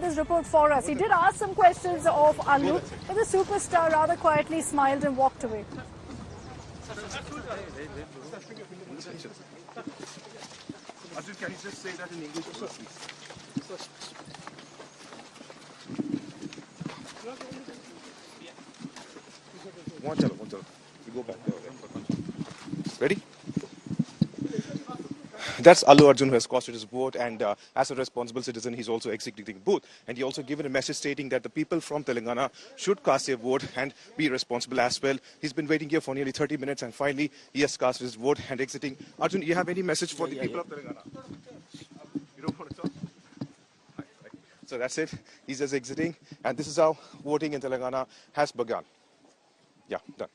This report for us. He did ask some questions of Allu, but the superstar rather quietly smiled and walked away. Arjun, can you just say that in English, please? One chalo. You go back there. Ready? That's Allu Arjun who has costed his vote, and as a responsible citizen, he's also exiting the booth. And he also given a message stating that the people from Telangana should cast their vote and be responsible as well. He's been waiting here for nearly 30 minutes, and finally, he has cast his vote and exiting. Arjun, you have any message for the people of Telangana? You don't want to talk? Right. So that's it. He's just exiting, and this is how voting in Telangana has begun. Yeah, done.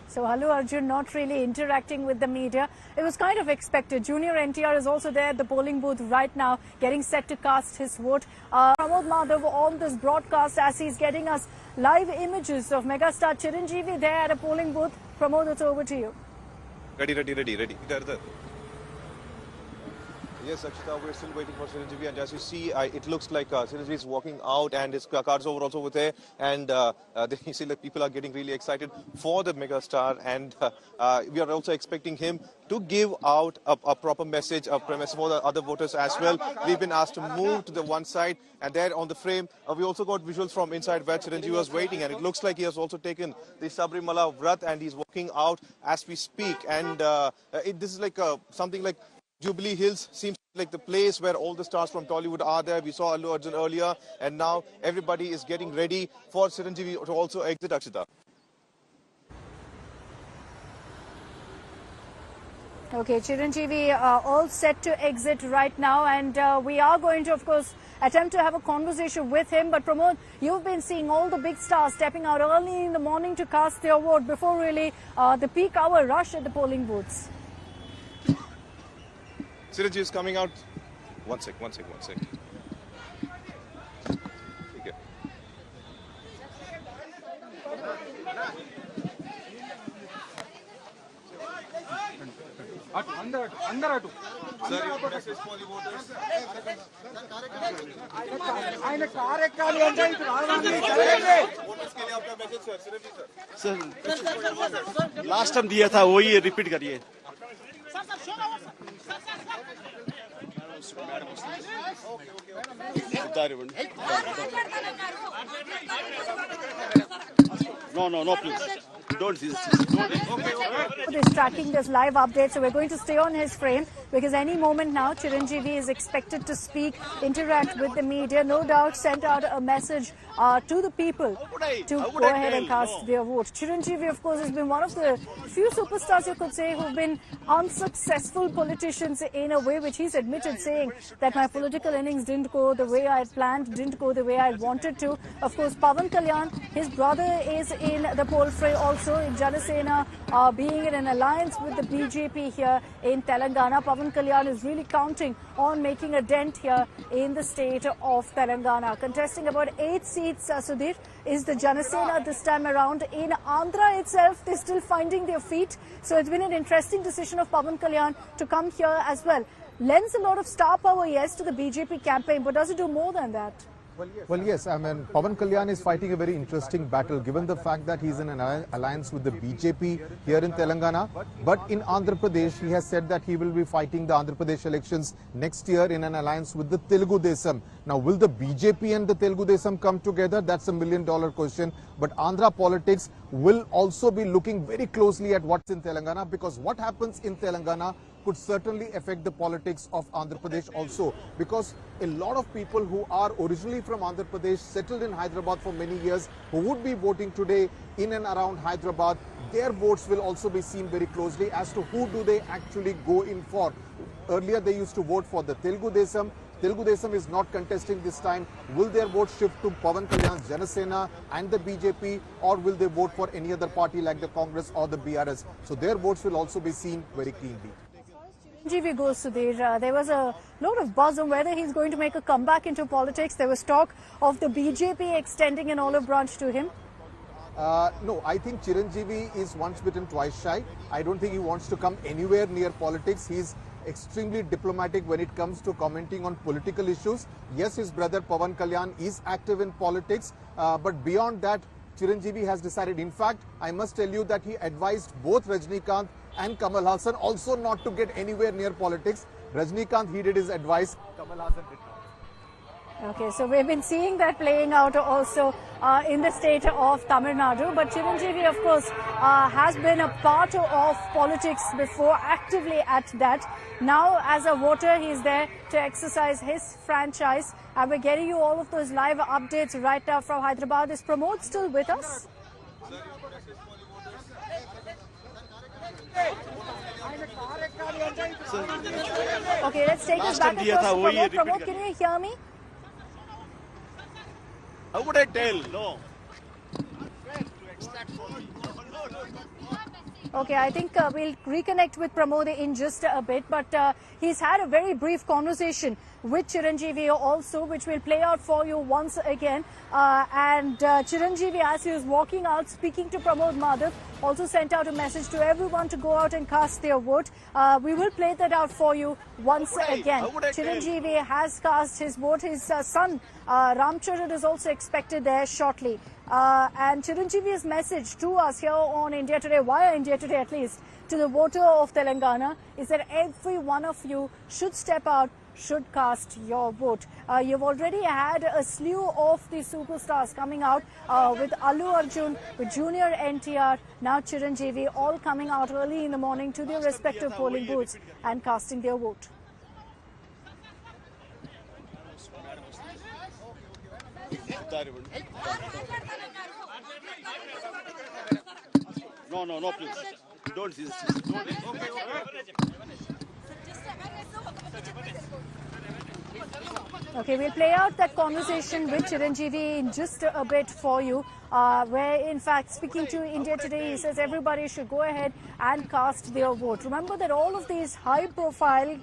So Allu Arjun not really interacting with the media. It was kind of expected. Junior NTR is also there at the polling booth right now, getting set to cast his vote. Pramod Madhav on this broadcast as he's getting us live images of megastar Chiranjeevi there at a polling booth. Pramod, it's over to you. Ready. There. Yes, Akshita, we're still waiting for Chiranjeevi, and as you see, it looks like Chiranjeevi is walking out, and his cards over also over there, and then you see that people are getting really excited for the megastar, and we are also expecting him to give out a proper message, a premise for the other voters as well. We've been asked to move to the one side, and there on the frame, we also got visuals from inside where Chiranjeevi was waiting, and it looks like he has also taken the Sabrimala Vrat, and he's walking out as we speak, and this is like something like Jubilee Hills seems like the place where all the stars from Tollywood are there. We saw Allu Arjun earlier, and now everybody is getting ready for Chiranjeevi to also exit, Akshita. Okay, Chiranjeevi all set to exit right now, and we are going to, of course, attempt to have a conversation with him. But Pramod, you've been seeing all the big stars stepping out early in the morning to cast their vote before really the peak hour rush at the polling booths. Chiranjeevi is coming out. One sec. Okay. Andhra Pradesh. Sir, your message for the voters. Voters के लिए आपका message, sir. Chiranjeevi sir. Sir last time दिया था वही repeat करिए. No, please. Don't. Is tracking this live update, so we're going to stay on his frame because any moment now Chiranjeevi is expected to speak, interact with the media, no doubt send out a message to the people to go ahead and cast their vote. Chiranjeevi, of course, has been one of the few superstars, you could say, who've been unsuccessful politicians in a way, which he's admitted, saying that my political innings didn't go the way I had planned, didn't go the way I wanted to. Of course, Pawan Kalyan, his brother, is in the poll fray also, in Janasena, being in an alliance with the BJP here in Telangana. Pawan Kalyan is really counting on making a dent here in the state of Telangana. Contesting about 8 seats, Sudhir, is the Janasena this time around. In Andhra itself, they're still finding their feet. So it's been an interesting decision of Pawan Kalyan to come here as well. Lends a lot of star power, yes, to the BJP campaign, but does it do more than that? Well, yes, I mean, Pawan Kalyan is fighting a very interesting battle given the fact that he's in an alliance with the BJP here in Telangana. But in Andhra Pradesh, he has said that he will be fighting the Andhra Pradesh elections next year in an alliance with the Telugu Desam. Now, will the BJP and the Telugu Desam come together? That's $1 million question. But Andhra politics will also be looking very closely at what's in Telangana, because what happens in Telangana could certainly affect the politics of Andhra Pradesh also, because a lot of people who are originally from Andhra Pradesh, settled in Hyderabad for many years, who would be voting today in and around Hyderabad, their votes will also be seen very closely as to who do they actually go in for. Earlier they used to vote for the Telugu Desam. Telugu Desam is not contesting this time. Will their vote shift to Pawan Kalyan's Janasena and the BJP, or will they vote for any other party like the Congress or the BRS? So their votes will also be seen very keenly. Chiranjeevi goes, Sudhir. There was a lot of buzz on whether he's going to make a comeback into politics. There was talk of the BJP extending an olive branch to him. No, I think Chiranjeevi is once bitten, twice shy. I don't think he wants to come anywhere near politics. He's extremely diplomatic when it comes to commenting on political issues. Yes, his brother Pawan Kalyan is active in politics, but beyond that, Chiranjeevi has decided. In fact, I must tell you that he advised both Rajnikant and Kamal Hassan also not to get anywhere near politics. Rajnikant heeded his advice. Kamal Hassan did not. Okay, so we've been seeing that playing out also in the state of Tamil Nadu. But Chiranjeevi, of course, has been a part of politics before, actively at that. Now, as a voter, he's there to exercise his franchise. And we're getting you all of those live updates right now from Hyderabad. Is Pramod still with us? Okay, let's take us back across to Pramod. Pramod, can you hear me? How would I tell? No. Okay, I think we'll reconnect with Pramod in just a bit, but he's had a very brief conversation with Chiranjeevi also, which will play out for you once again. And Chiranjeevi, as he was walking out, speaking to Pramod Madhav, also sent out a message to everyone to go out and cast their vote. We will play that out for you once again. Chiranjeevi has cast his vote. His son, Ramcharan, is also expected there shortly. And Chiranjeevi's message to us here on India Today, via India Today at least, to the voter of Telangana, is that every one of you should step out, should cast your vote. You've already had a slew of the superstars coming out with Allu Arjun, with Junior NTR, now Chiranjeevi, all coming out early in the morning to their respective polling booths and casting their vote. No, please. Don't. Okay, we'll play out that conversation with Chiranjeevi in just a bit for you, where in fact speaking to India Today, he says everybody should go ahead and cast their vote. Remember that all of these high profile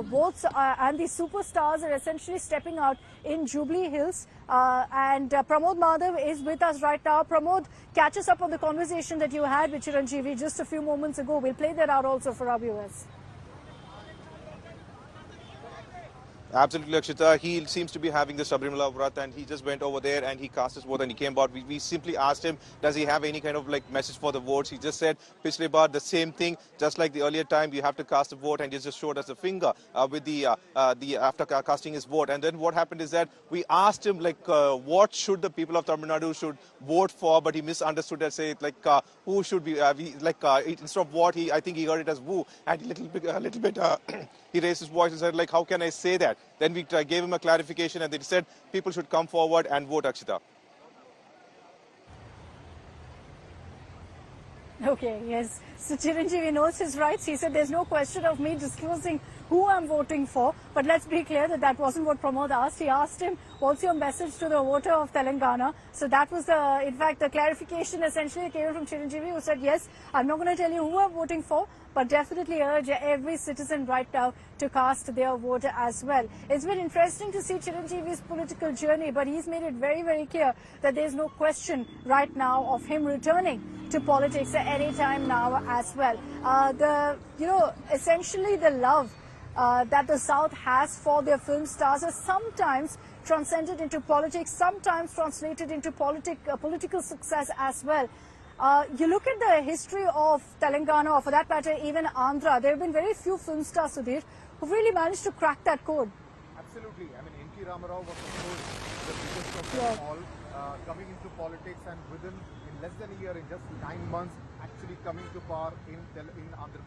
votes and the superstars are essentially stepping out in Jubilee Hills, and Pramod Madhav is with us right now. Pramod, catch us up on the conversation that you had with Chiranjeevi just a few moments ago. We'll play that out also for our viewers. Absolutely, Akshita. He seems to be having the Sabrimala Vrat, and he just went over there and he cast his vote and he came out. We simply asked him, does he have any kind of like message for the votes? He just said, Pichhle baar, the same thing, just like the earlier time, you have to cast a vote, and he just showed us a finger with the after casting his vote. And then what happened is that we asked him like what should the people of Tamil Nadu should vote for, but he misunderstood and said like who should be instead of what, I think he heard it as woo, and a little bit he raised his voice and said like, how can I say that? Then we gave him a clarification and they said people should come forward and vote, Akshita. Okay, yes. So Chiranjeevi knows his rights. He said there's no question of me disclosing who I'm voting for. But let's be clear that that wasn't what Pramod asked. He asked him, what's your message to the voter of Telangana? So that was in fact, the clarification essentially came from Chiranjeevi, who said, yes, I'm not going to tell you who I'm voting for, but definitely urge every citizen right now to cast their vote as well. It's been interesting to see Chiranjeevi's political journey, but he's made it very, very clear that there's no question right now of him returning to politics at any time now as well. Essentially the love that the South has for their film stars is sometimes transcended into politics, sometimes translated into political success as well. You look at the history of Telangana, or for that matter even Andhra, there have been very few film stars, Sudhir, who've really managed to crack that code. Absolutely. I mean, N.T. Ramarao was, of course, the biggest of them all, coming into politics, and within less than a year, in just 9 months, actually coming to power in Andhra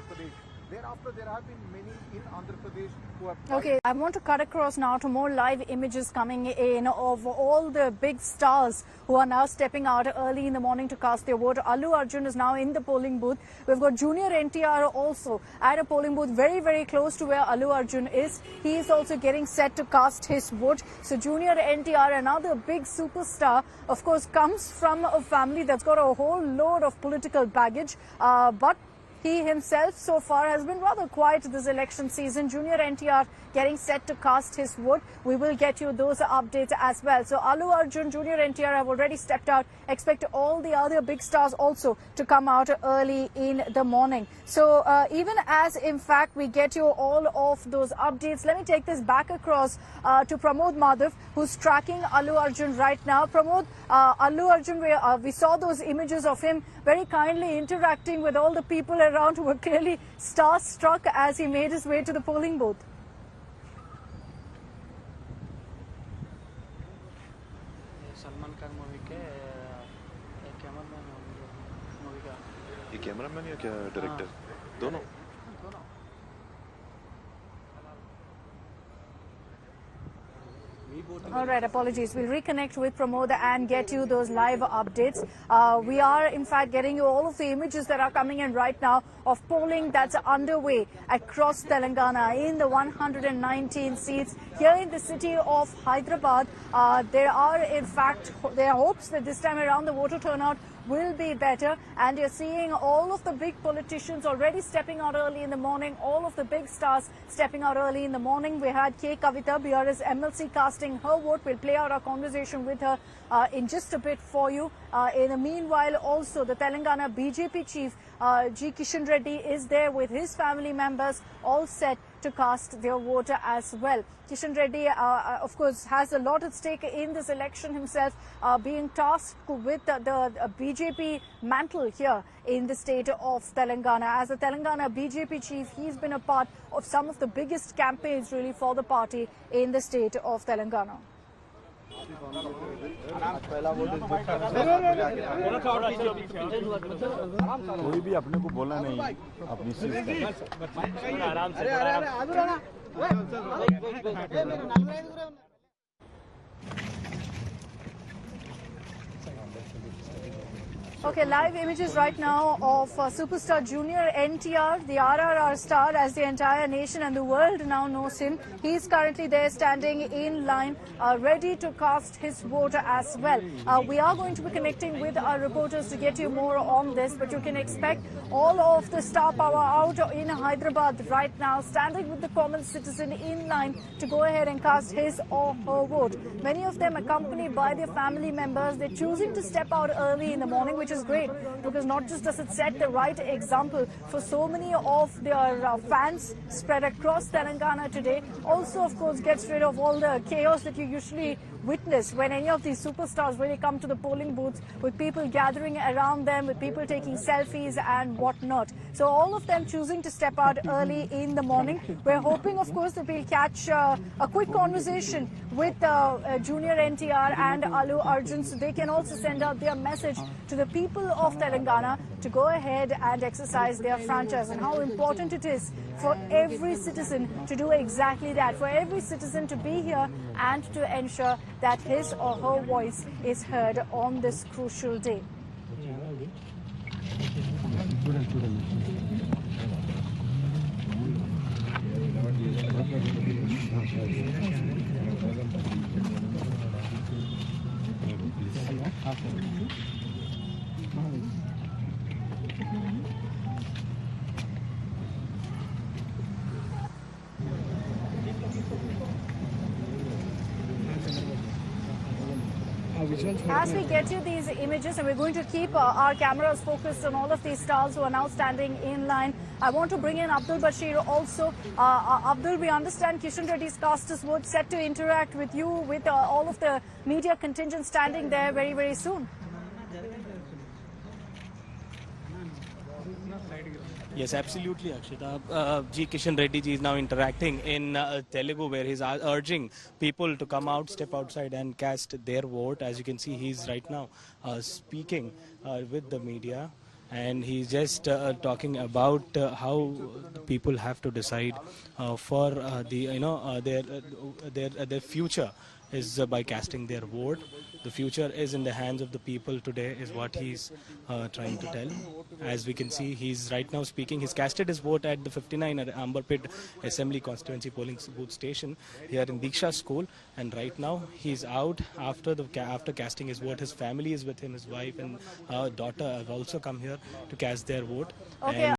Pradesh. Thereafter, there have been many in Andhra Pradesh who have... Okay, I want to cut across now to more live images coming in of all the big stars who are now stepping out early in the morning to cast their vote. Allu Arjun is now in the polling booth. We've got Junior NTR also at a polling booth very, very close to where Allu Arjun is. He is also getting set to cast his vote. So Junior NTR, another big superstar, of course, comes from a family that's got a whole load of political baggage, but he himself so far has been rather quiet this election season. Junior NTR getting set to cast his vote. We will get you those updates as well. So Allu Arjun, Junior NTR have already stepped out. Expect all the other big stars also to come out early in the morning. So even as in fact we get you all of those updates, let me take this back across to Pramod Madhav, who's tracking Allu Arjun right now. Pramod, Allu Arjun, we saw those images of him very kindly interacting with all the people around who were clearly starstruck as he made his way to the polling booth. ये cameraman या क्या director दोनों All right, apologies. We'll reconnect with Pramod and get you those live updates. We are, in fact, getting you all of the images that are coming in right now of polling that's underway across Telangana in the 119 seats here in the city of Hyderabad. There are, in fact, there are hopes that this time around the voter turnout will be better, and you're seeing all of the big politicians already stepping out early in the morning, all of the big stars stepping out early in the morning. We had K. Kavita, BRS MLC, casting her vote. We'll play out our conversation with her in just a bit for you. In the meanwhile, also the Telangana BJP chief, G. Kishan Reddy, is there with his family members, all set to cast their vote as well. Kishan Reddy, of course, has a lot at stake in this election himself, being tasked with the BJP mantle here in the state of Telangana. As a Telangana BJP chief, he's been a part of some of the biggest campaigns really for the party in the state of Telangana. कोई भी अपने को बोला नहीं अपनी Okay, live images right now of superstar Junior NTR, the RRR star, as the entire nation and the world now knows him. He's currently there standing in line, ready to cast his vote as well. We are going to be connecting with our reporters to get you more on this, but you can expect all of the star power out in Hyderabad right now, standing with the common citizen in line to go ahead and cast his or her vote. Many of them accompanied by their family members. They're choosing to step out early in the morning, which is great, because not just does it set the right example for so many of their fans spread across Telangana today, also of course gets rid of all the chaos that you usually witness when any of these superstars really come to the polling booths, with people gathering around them, with people taking selfies and whatnot. So all of them choosing to step out early in the morning. We're hoping, of course, that we'll catch a quick conversation with Junior NTR and Allu Arjun, so they can also send out their message to the people of Telangana to go ahead and exercise their franchise, and how important it is for every citizen to do exactly that, for every citizen to be here and to ensure that his or her voice is heard on this crucial day. As we get you these images, and we're going to keep our cameras focused on all of these stars who are now standing in line, I want to bring in Abdul Bashir also. Abdul, we understand Kishan Reddy's cast his vote, set to interact with you, with all of the media contingent standing there very, very soon. Yes, absolutely, Akshita. G. Kishan Reddy ji is now interacting in Telugu, where he's urging people to come out, step outside and cast their vote. As you can see, he's right now speaking with the media, and he's just talking about how people have to decide for their future is by casting their vote. The future is in the hands of the people today, is what he's trying to tell. As we can see, he's right now speaking. He's casted his vote at the 59 at Amberpet Assembly Constituency Polling Booth Station here in Diksha School, and right now he's out after casting his vote. His family is with him. His wife and daughter have also come here to cast their vote. Okay.